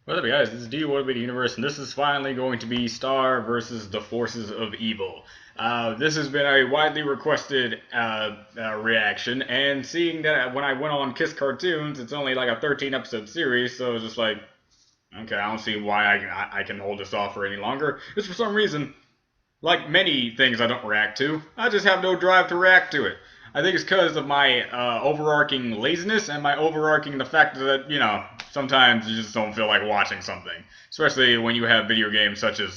What's up, guys? This is D1 the Universe, and this is finally going to be Star versus the Forces of Evil. This has been a widely requested reaction, and seeing that when I went on Kiss Cartoons, it's only like a 13 episode series, so it's just like, okay, I don't see why I can hold this off for any longer. Just for some reason, like many things I don't react to, I just have no drive to react to it. I think it's because of my overarching laziness and my overarching the fact that, sometimes you just don't feel like watching something. Especially when you have video games such as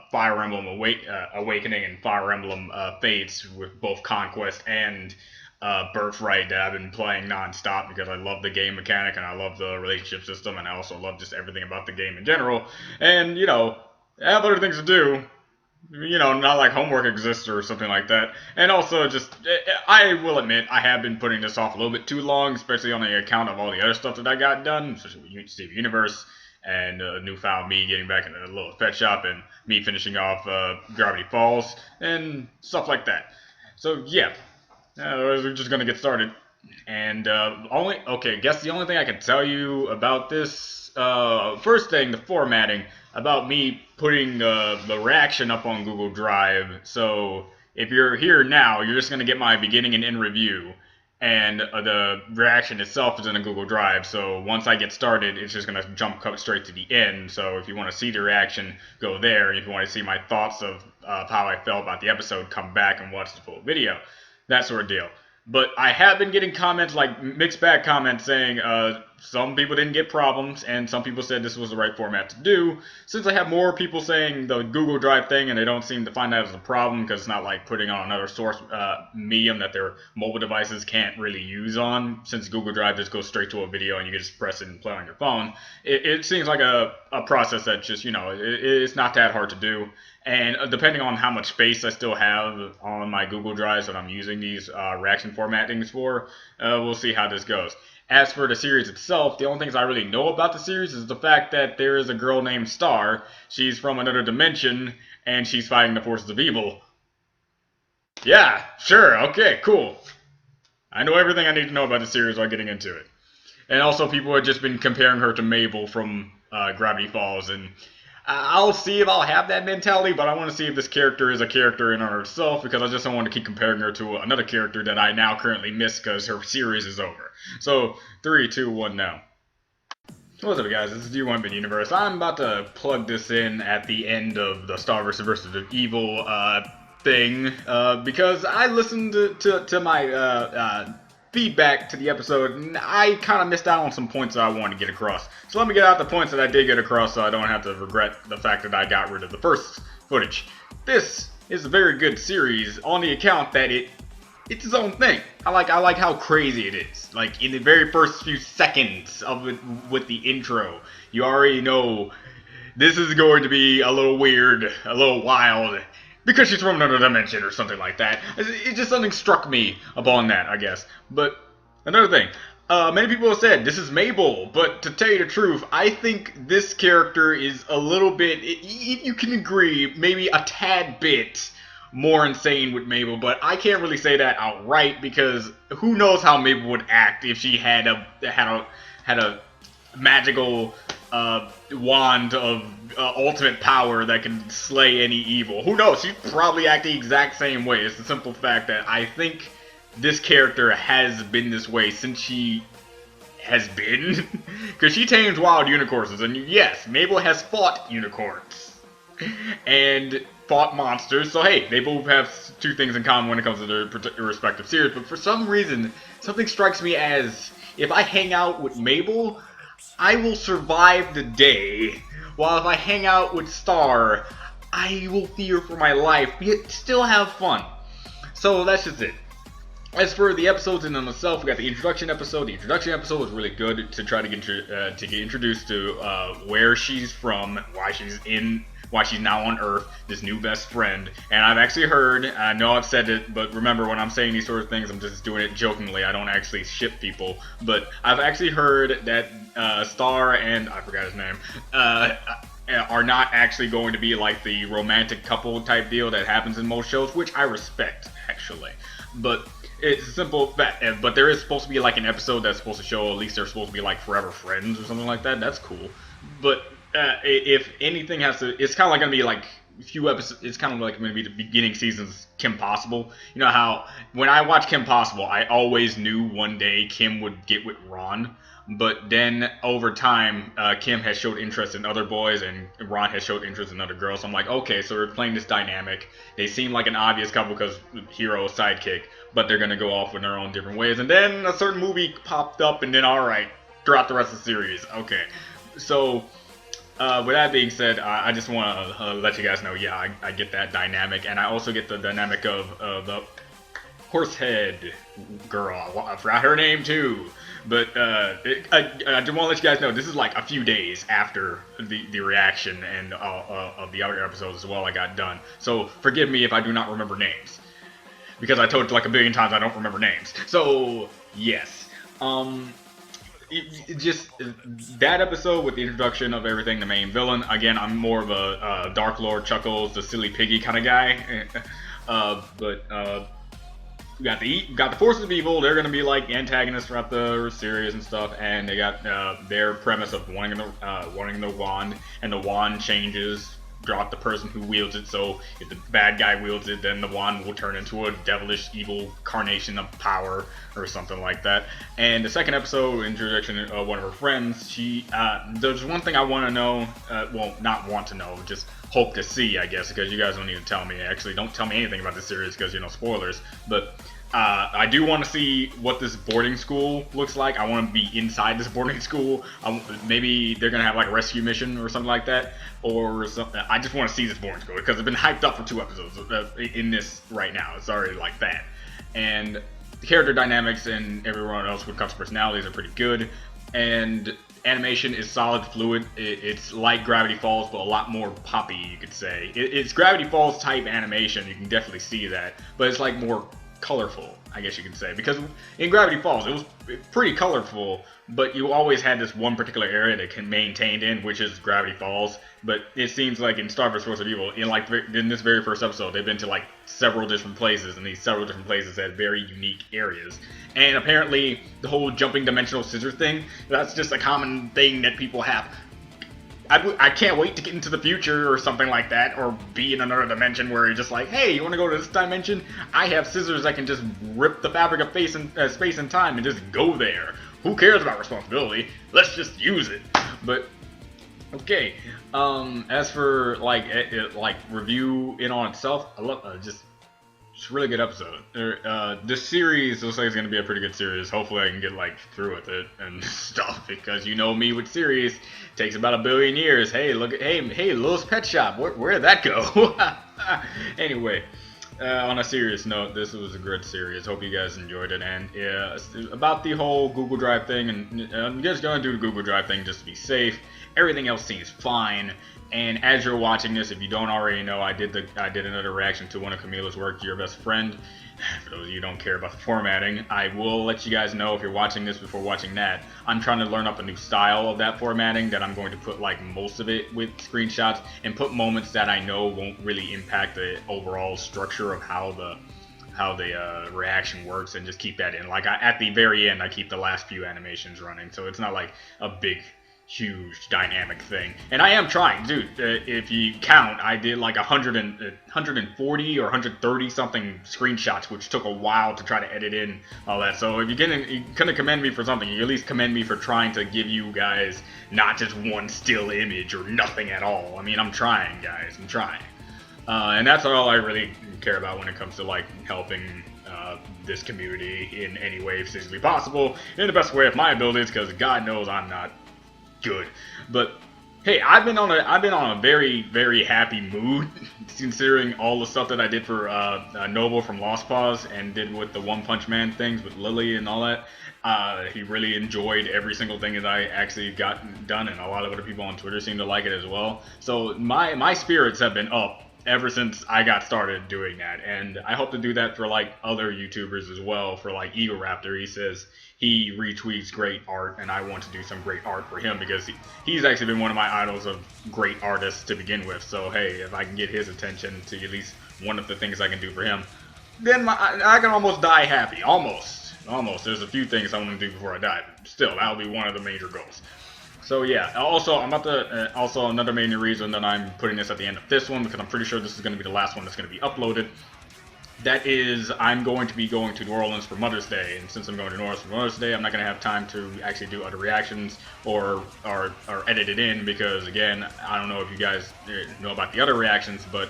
Fire Emblem Awakening and Fire Emblem Fates with both Conquest and Birthright that I've been playing nonstop because I love the game mechanic and I love the relationship system and I also love just everything about the game in general. And, I have other things to do, not like homework exists or something like that. And also, I will admit, I have been putting this off a little bit too long, especially on the account of all the other stuff that I got done, especially with Steve Universe and newfound me getting back into the little pet shop and me finishing off Gravity Falls and stuff like that. So, yeah, we're just going to get started. And guess the only thing I can tell you about this, first thing, the formatting, about me putting the reaction up on Google Drive. So if you're here now, you're just going to get my beginning and end review. And the reaction itself is in a Google Drive. So once I get started, it's just going to jump straight to the end. So if you want to see the reaction, go there. If you want to see my thoughts of how I felt about the episode, come back and watch the full video. That sort of deal. But I have been getting comments, like mixed bag comments, saying some people didn't get problems, and some people said this was the right format to do. Since I have more people saying the Google Drive thing, and they don't seem to find that as a problem because it's not like putting on another source medium that their mobile devices can't really use on, since Google Drive just goes straight to a video and you can just press it and play on your phone. It seems like a process that just, it's not that hard to do. And depending on how much space I still have on my Google Drives that I'm using these reaction formattings for, we'll see how this goes. As for the series itself, the only things I really know about the series is the fact that there is a girl named Star. She's from another dimension, and she's fighting the forces of evil. Yeah, sure, okay, cool. I know everything I need to know about the series while getting into it. And also, people have just been comparing her to Mabel from Gravity Falls, and I'll see if I'll have that mentality, but I want to see if this character is a character in herself, because I just don't want to keep comparing her to another character that I now currently miss because her series is over. So, 3, 2, 1, now. What's up, guys? This is D1 the Universe. I'm about to plug this in at the end of the Star vs. Evil thing, because I listened to my feedback to the episode, and I kind of missed out on some points that I wanted to get across. So let me get out the points that I did get across so I don't have to regret the fact that I got rid of the first footage. This is a very good series on the account that it's its own thing. I like how crazy it is. Like, in the very first few seconds of it with the intro, you already know this is going to be a little weird, a little wild, because she's from another dimension or something like that. It just something struck me upon that, I guess. But another thing, many people have said this is Mabel, but to tell you the truth, I think this character is a little bit, if you can agree, maybe a tad bit more insane with Mabel, but I can't really say that outright because who knows how Mabel would act if she had a magical wand of ultimate power that can slay any evil. Who knows? She'd probably act the exact same way. It's the simple fact that I think this character has been this way since she has been. Because she tames wild unicorns, and yes, Mabel has fought unicorns. And fought monsters, so hey, they both have two things in common when it comes to their respective series, but for some reason, something strikes me as, if I hang out with Mabel, I will survive the day, while if I hang out with Star, I will fear for my life, yet still have fun. So that's just it. As for the episodes in them itself, we got the introduction episode. The introduction episode was really good to try to get introduced to where she's from, why she's now on Earth, this new best friend. And I've actually heard, I know I've said it, but remember, when I'm saying these sort of things, I'm just doing it jokingly. I don't actually ship people. But I've actually heard that Star and, I forgot his name, are not actually going to be like the romantic couple type deal that happens in most shows, which I respect, actually. But it's simple. But there is supposed to be like an episode that's supposed to show at least they're supposed to be like forever friends or something like that. That's cool. But if anything has to, it's kind of like gonna be like a few episodes. It's kind of like going to be the beginning seasons Kim Possible. You know how when I watch Kim Possible, I always knew one day Kim would get with Ron. But then over time, Kim has showed interest in other boys, and Ron has showed interest in other girls. So I'm like, okay, so we're playing this dynamic. They seem like an obvious couple because hero sidekick, but they're gonna go off in their own different ways. And then a certain movie popped up, and then all right, throughout the rest of the series, okay. So with that being said, I just want to let you guys know, yeah, I get that dynamic, and I also get the dynamic of the horsehead girl. I forgot her name too. But I just want to let you guys know, this is like a few days after the reaction and of the other episodes as well I got done. So forgive me if I do not remember names. Because I told you like a billion times I don't remember names. So, yes. Just that episode with the introduction of everything, the main villain. Again, I'm more of a Dark Lord Chuckles, the silly piggy kind of guy. We got the forces of evil. They're gonna be like antagonists throughout the series and stuff, and they got their premise of wanting the wand, and the wand changes throughout the person who wields it. So if the bad guy wields it, then the wand will turn into a devilish, evil carnation of power or something like that. And the second episode, introduction of one of her friends. There's one thing I want to know. Well, not want to know, just hope to see, I guess, because you guys don't need to tell me. Actually, don't tell me anything about this series because, spoilers. But I do want to see what this boarding school looks like. I want to be inside this boarding school. Maybe they're going to have like a rescue mission or something like that. Or something. I just want to see this boarding school because it's been hyped up for 2 episodes in this right now. It's already like that. And the character dynamics and everyone else when it comes to personalities are pretty good. And animation is solid, fluid. It's like Gravity Falls, but a lot more poppy, you could say. It's Gravity Falls type animation. You can definitely see that. But it's like more colorful, I guess you could say, because in Gravity Falls it was pretty colorful, but you always had this one particular area that can maintained in, which is Gravity Falls. But it seems like in Star vs. Force of Evil, in this very first episode, they've been to like several different places, and these several different places had very unique areas. And apparently, the whole jumping dimensional scissors thing, that's just a common thing that people have. I can't wait to get into the future or something like that, or be in another dimension where you're just like, hey, you want to go to this dimension? I have scissors that can just rip the fabric of space and time and just go there. Who cares about responsibility? Let's just use it. But okay, as for like review in on itself, I love just really good episode. This series looks like it's gonna be a pretty good series. Hopefully I can get like through with it and stuff, because you know me with series, it takes about 1 billion years. Hey, look at hey Little's Pet Shop. Where'd that go? Anyway, on a serious note, this was a good series. Hope you guys enjoyed it. And about the whole Google Drive thing, and I'm just gonna do the Google Drive thing just to be safe. Everything else seems fine. And as you're watching this, if you don't already know, I did another reaction to one of Camila's work, Your Best Friend. For those of you who don't care about the formatting, I will let you guys know if you're watching this before watching that. I'm trying to learn up a new style of that formatting that I'm going to put like most of it with screenshots and put moments that I know won't really impact the overall structure of how the reaction works, and just keep that in. Like at the very end, I keep the last few animations running, so it's not like a big huge dynamic thing. And I am trying, dude. If you count, I did like 140 or 130 something screenshots, which took a while to try to edit in all that. So if you're gonna commend me for something, you at least commend me for trying to give you guys not just one still image or nothing at all. I mean, I'm trying, guys. I'm trying. And that's all I really care about when it comes to like helping this community in any way physically possible, in the best way of my abilities, because God knows I'm not good. But hey, I've been on a very, very happy mood considering all the stuff that I did for Noble from Lost Pause and did with the One Punch Man things with Lily and all that. He really enjoyed every single thing that I actually got done, and a lot of other people on Twitter seem to like it as well. So my spirits have been up ever since I got started doing that, and I hope to do that for like other YouTubers as well. For like Eagle Raptor, he says he retweets great art, and I want to do some great art for him because he's actually been one of my idols of great artists to begin with. So hey, if I can get his attention to at least one of the things I can do for him, then I can almost die happy. Almost. There's a few things I want to do before I die, but still, that'll be one of the major goals. So yeah, also I'm about to, also another major reason that I'm putting this at the end of this one, because I'm pretty sure this is going to be the last one that's going to be uploaded. That is, I'm going to be going to New Orleans for Mother's Day, and since I'm going to New Orleans for Mother's Day, I'm not going to have time to actually do other reactions or edit it in, because again, I don't know if you guys know about the other reactions, but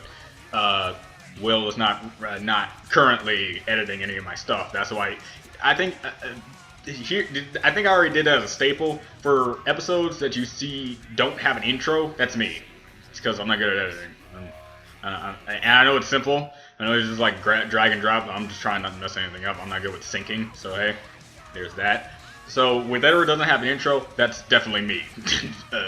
Will is not currently editing any of my stuff. That's why I think I think I already did that as a staple for episodes that you see don't have an intro. That's me. It's because I'm not good at editing. And I know it's simple. I know it's just like drag and drop. I'm just trying not to mess anything up. I'm not good with syncing. So hey, there's that. So with whatever doesn't have an intro, that's definitely me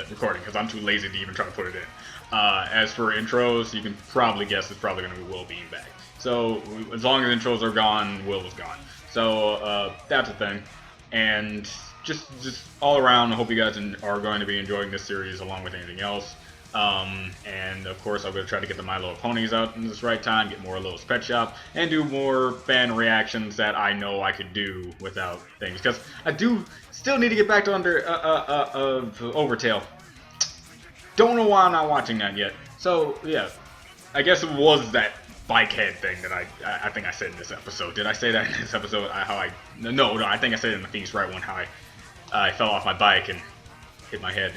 recording, because I'm too lazy to even try to put it in. As for intros, you can probably guess it's probably going to be Will being back. So as long as intros are gone, Will is gone. So that's a thing. And just all around, I hope you guys are going to be enjoying this series along with anything else. And of course, I'm going to try to get the My Little Ponies out in this right time, get more Little's Pet Shop, and do more fan reactions that I know I could do without things. Because I do still need to get back to Overtale. Don't know why I'm not watching that yet. So yeah, I guess it was that bike head thing that I think I said in this episode. Did I say that in this episode? No, I think I said it in the Phoenix Wright one, how I fell off my bike and hit my head.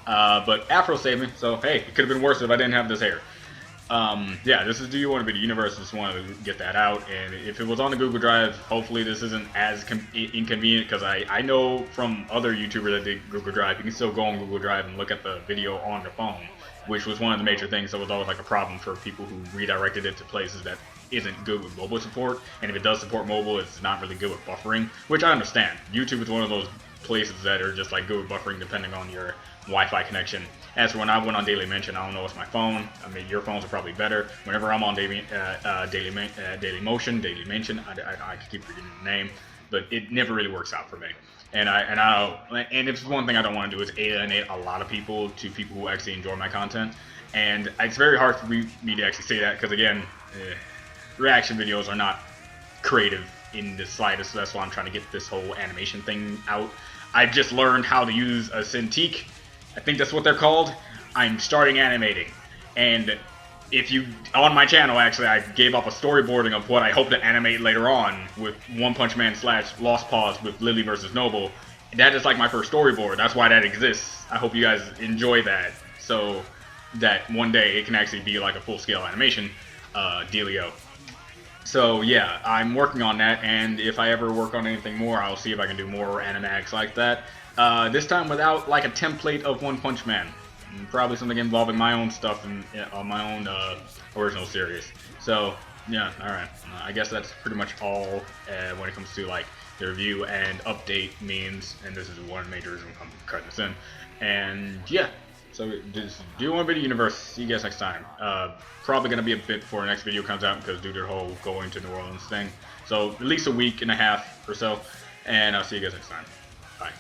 But Afro saved me, so hey, it could have been worse if I didn't have this hair. Yeah, this is Do You Want to Be the Universe? Just wanted to get that out, and if it was on the Google Drive, hopefully this isn't as inconvenient, because I know from other YouTubers that did Google Drive, you can still go on Google Drive and look at the video on the phone, which was one of the major things that was always like a problem for people who redirected it to places that isn't good with mobile support, and if it does support mobile, it's not really good with buffering, which I understand. YouTube is one of those places that are just like good with buffering depending on your Wi-Fi connection. As for when I went on Daily Mention, I don't know, it's my phone. I mean, your phones are probably better. Whenever I'm on Daily Mention, I keep forgetting the name, but it never really works out for me. And it's one thing I don't want to do is alienate a lot of people to people who actually enjoy my content. And it's very hard for me to actually say that, because again, reaction videos are not creative in the slightest. So that's why I'm trying to get this whole animation thing out. I've just learned how to use a Cintiq. I think that's what they're called. I'm starting animating, and if you on my channel, actually, I gave up a storyboarding of what I hope to animate later on with One Punch Man / Lost Pause with Lily versus Noble. That is like my first storyboard. That's why that exists. I hope you guys enjoy that, so that one day it can actually be like a full-scale animation dealio. So yeah, I'm working on that, and if I ever work on anything more, I'll see if I can do more animatics like that. This time without like a template of One Punch Man. Probably something involving my own stuff and on my own original series. So yeah, alright. I guess that's pretty much all when it comes to like the review and update means, and this is one major reason I'm cutting this in. And yeah, so Do You Want to Be the Universe? See you guys next time. Probably going to be a bit before the next video comes out, because due to the whole going to New Orleans thing. So at least a week and a half or so, and I'll see you guys next time.